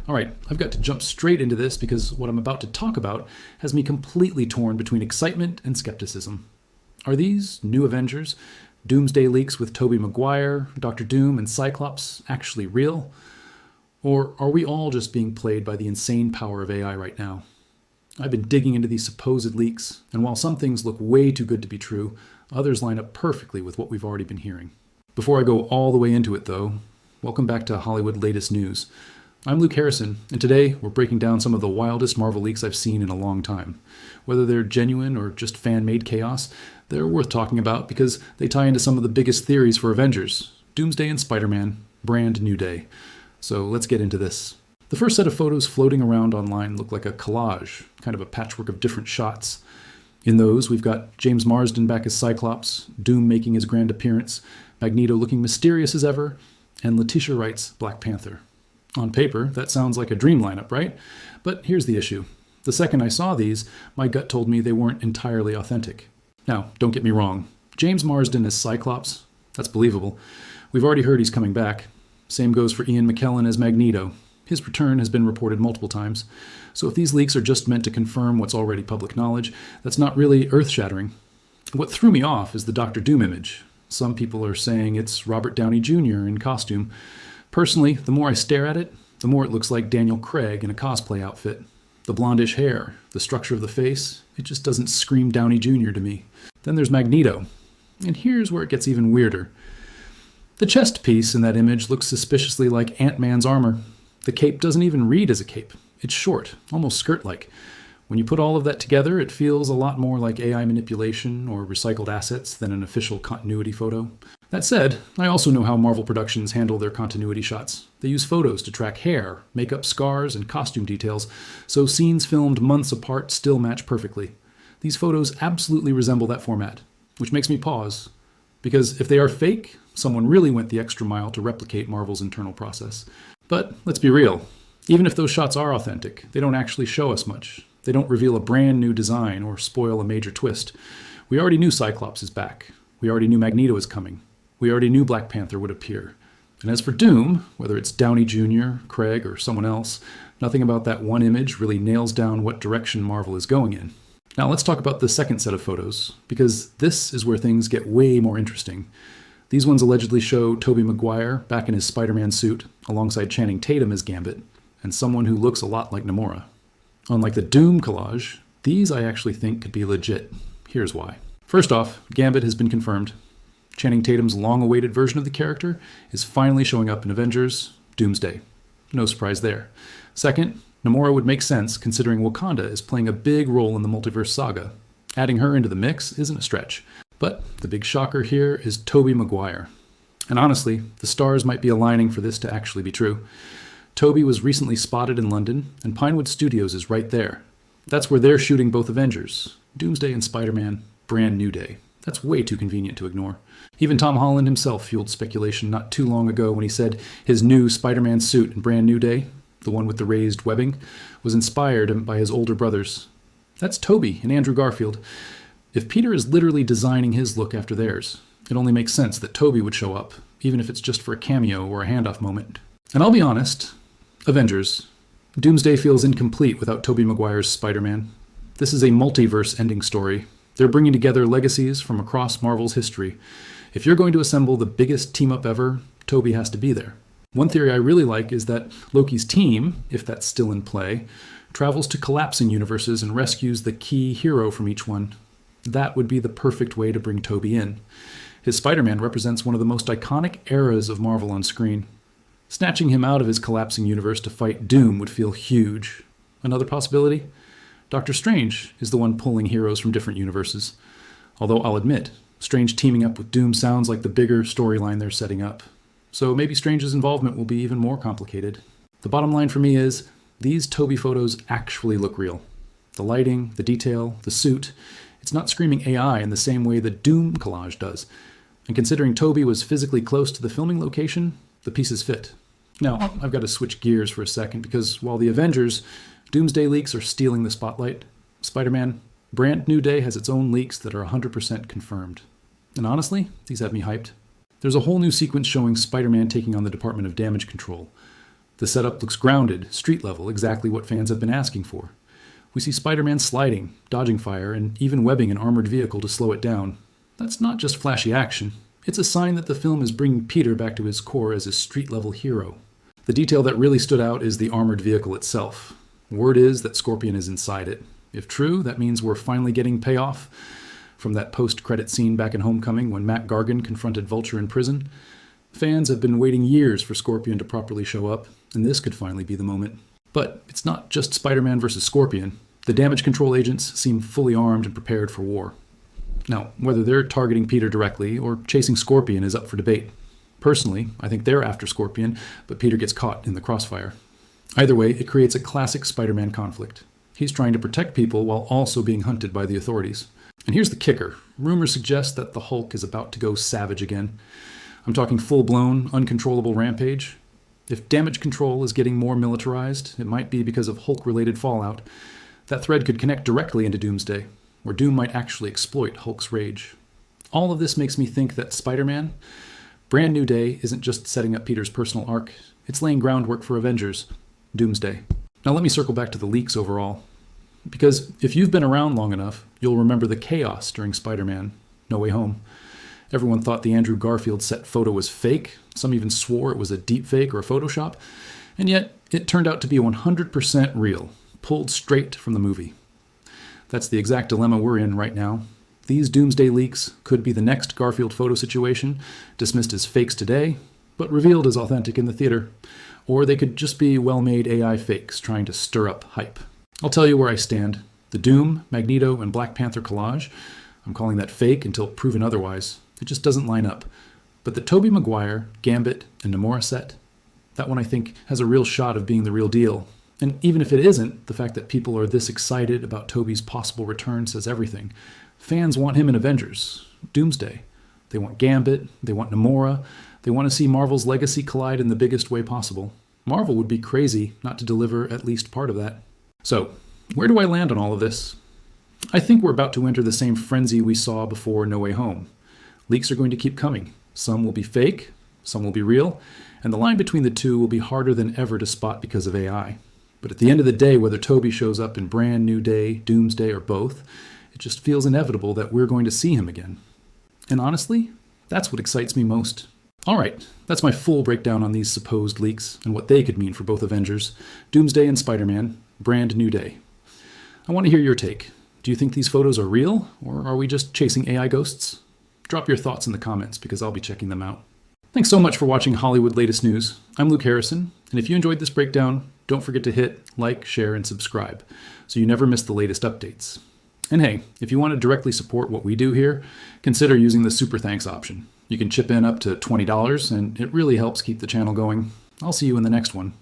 Alright, I've got to jump straight into this because what I'm about to talk about has me completely torn between excitement and skepticism. Are these new Avengers, Doomsday leaks with Tobey Maguire, Doctor Doom, and Cyclops actually real? Or are we all just being played by the insane power of AI right now? I've been digging into these supposed leaks, and while some things look way too good to be true, others line up perfectly with what we've already been hearing. Before I go all the way into it though, welcome back to Hollywood Latest News. I'm Luke Harrison, and today we're breaking down some of the wildest Marvel leaks I've seen in a long time. Whether they're genuine or just fan-made chaos, they're worth talking about because they tie into some of the biggest theories for Avengers, Doomsday and Spider-Man, Brand New Day. So let's get into this. The first set of photos floating around online look like a collage, kind of a patchwork of different shots. In those, we've got James Marsden back as Cyclops, Doom making his grand appearance, Magneto looking mysterious as ever, and Letitia Wright's Black Panther. On paper, that sounds like a dream lineup, right? But here's the issue. The second I saw these, my gut told me they weren't entirely authentic. Now, don't get me wrong. James Marsden as Cyclops, that's believable. We've already heard he's coming back. Same goes for Ian McKellen as Magneto. His return has been reported multiple times. So if these leaks are just meant to confirm what's already public knowledge, that's not really earth-shattering. What threw me off is the Doctor Doom image. Some people are saying it's Robert Downey Jr. in costume. Personally, the more I stare at it, the more it looks like Daniel Craig in a cosplay outfit. The blondish hair, the structure of the face, it just doesn't scream Downey Jr. to me. Then there's Magneto. And here's where it gets even weirder. The chest piece in that image looks suspiciously like Ant-Man's armor. The cape doesn't even read as a cape. It's short, almost skirt-like. When you put all of that together, it feels a lot more like AI manipulation or recycled assets than an official continuity photo. That said, I also know how Marvel Productions handle their continuity shots. They use photos to track hair, makeup, scars, and costume details, so scenes filmed months apart still match perfectly. These photos absolutely resemble that format, which makes me pause. Because if they are fake, someone really went the extra mile to replicate Marvel's internal process. But let's be real. Even if those shots are authentic, they don't actually show us much. They don't reveal a brand new design or spoil a major twist. We already knew Cyclops is back. We already knew Magneto is coming. We already knew Black Panther would appear. And as for Doom, whether it's Downey Jr., Craig, or someone else, nothing about that one image really nails down what direction Marvel is going in. Now let's talk about the second set of photos, because this is where things get way more interesting. These ones allegedly show Tobey Maguire back in his Spider-Man suit, alongside Channing Tatum as Gambit, and someone who looks a lot like Namora. Unlike the Doom collage, these I actually think could be legit. Here's why. First off, Gambit has been confirmed. Channing Tatum's long-awaited version of the character is finally showing up in Avengers Doomsday. No surprise there. Second, Namora would make sense considering Wakanda is playing a big role in the multiverse saga. Adding her into the mix isn't a stretch. But the big shocker here is Tobey Maguire. And honestly, the stars might be aligning for this to actually be true. Tobey was recently spotted in London, and Pinewood Studios is right there. That's where they're shooting both Avengers, Doomsday and Spider-Man, Brand New Day. That's way too convenient to ignore. Even Tom Holland himself fueled speculation not too long ago when he said his new Spider-Man suit in Brand New Day, the one with the raised webbing, was inspired by his older brothers. That's Tobey and Andrew Garfield. If Peter is literally designing his look after theirs, it only makes sense that Tobey would show up, even if it's just for a cameo or a handoff moment. And I'll be honest, Avengers. Doomsday feels incomplete without Tobey Maguire's Spider-Man. This is a multiverse ending story. They're bringing together legacies from across Marvel's history. If you're going to assemble the biggest team-up ever, Tobey has to be there. One theory I really like is that Loki's team, if that's still in play, travels to collapsing universes and rescues the key hero from each one. That would be the perfect way to bring Tobey in. His Spider-Man represents one of the most iconic eras of Marvel on screen. Snatching him out of his collapsing universe to fight Doom would feel huge. Another possibility? Doctor Strange is the one pulling heroes from different universes. Although I'll admit, Strange teaming up with Doom sounds like the bigger storyline they're setting up. So maybe Strange's involvement will be even more complicated. The bottom line for me is, these Tobey photos actually look real. The lighting, the detail, the suit, it's not screaming AI in the same way the Doom collage does. And considering Tobey was physically close to the filming location, the pieces fit. Now, I've got to switch gears for a second because while the Avengers, Doomsday leaks are stealing the spotlight, Spider-Man, Brand New Day has its own leaks that are 100% confirmed. And honestly, these have me hyped. There's a whole new sequence showing Spider-Man taking on the Department of Damage Control. The setup looks grounded, street level, exactly what fans have been asking for. We see Spider-Man sliding, dodging fire, and even webbing an armored vehicle to slow it down. That's not just flashy action. It's a sign that the film is bringing Peter back to his core as a street-level hero. The detail that really stood out is the armored vehicle itself. Word is that Scorpion is inside it. If true, that means we're finally getting payoff from that post-credit scene back in Homecoming when Matt Gargan confronted Vulture in prison. Fans have been waiting years for Scorpion to properly show up, and this could finally be the moment. But it's not just Spider-Man versus Scorpion. The damage control agents seem fully armed and prepared for war. Now, whether they're targeting Peter directly or chasing Scorpion is up for debate. Personally, I think they're after Scorpion, but Peter gets caught in the crossfire. Either way, it creates a classic Spider-Man conflict. He's trying to protect people while also being hunted by the authorities. And here's the kicker. Rumors suggest that the Hulk is about to go savage again. I'm talking full-blown, uncontrollable rampage. If damage control is getting more militarized, it might be because of Hulk-related fallout. That thread could connect directly into Doomsday, where Doom might actually exploit Hulk's rage. All of this makes me think that Spider-Man, Brand New Day, isn't just setting up Peter's personal arc, it's laying groundwork for Avengers Doomsday. Now let me circle back to the leaks overall. Because if you've been around long enough, you'll remember the chaos during Spider-Man No Way Home. Everyone thought the Andrew Garfield set photo was fake. Some even swore it was a deep fake or a Photoshop. And yet, it turned out to be 100% real, pulled straight from the movie. That's the exact dilemma we're in right now. These Doomsday leaks could be the next Garfield photo situation, dismissed as fakes today, but revealed as authentic in the theater. Or they could just be well-made AI fakes trying to stir up hype. I'll tell you where I stand. The Doom, Magneto, and Black Panther collage, I'm calling that fake until proven otherwise. It just doesn't line up. But the Tobey Maguire, Gambit, and Namora set, that one I think has a real shot of being the real deal. And even if it isn't, the fact that people are this excited about Tobey's possible return says everything. Fans want him in Avengers, Doomsday. They want Gambit, they want Namora, they want to see Marvel's legacy collide in the biggest way possible. Marvel would be crazy not to deliver at least part of that. So, where do I land on all of this? I think we're about to enter the same frenzy we saw before No Way Home. Leaks are going to keep coming. Some will be fake, some will be real, and the line between the two will be harder than ever to spot because of AI. But at the end of the day, whether Tobey shows up in Brand New Day, Doomsday, or both, it just feels inevitable that we're going to see him again. And honestly, that's what excites me most. All right, that's my full breakdown on these supposed leaks and what they could mean for both Avengers, Doomsday and Spider-Man, Brand New Day. I want to hear your take. Do you think these photos are real, or are we just chasing AI ghosts? Drop your thoughts in the comments because I'll be checking them out. Thanks so much for watching Hollywood Latest News. I'm Luke Harrison, and if you enjoyed this breakdown, don't forget to hit like, share, and subscribe so you never miss the latest updates. And hey, if you want to directly support what we do here, consider using the Super Thanks option. You can chip in up to $20, and it really helps keep the channel going. I'll see you in the next one.